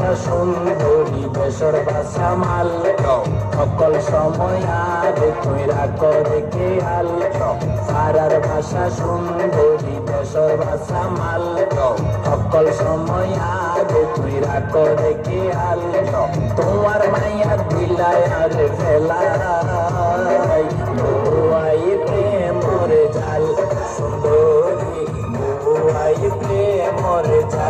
ভাষা সুন্দরী বেসর ভাষা মাল সকল সময় আগে তুই রাখো রেখে হাল পাড়ার ভাষা সুন্দরী বেসর ভাষা মাল সকল সময় আগে তুই রাখো রেখে হাল তোমার মাইয়া দিলায় আর ফেলাই বউয়াই প্রেমরে জাল সুন্দরী বউয়াই প্রেমরে জাল।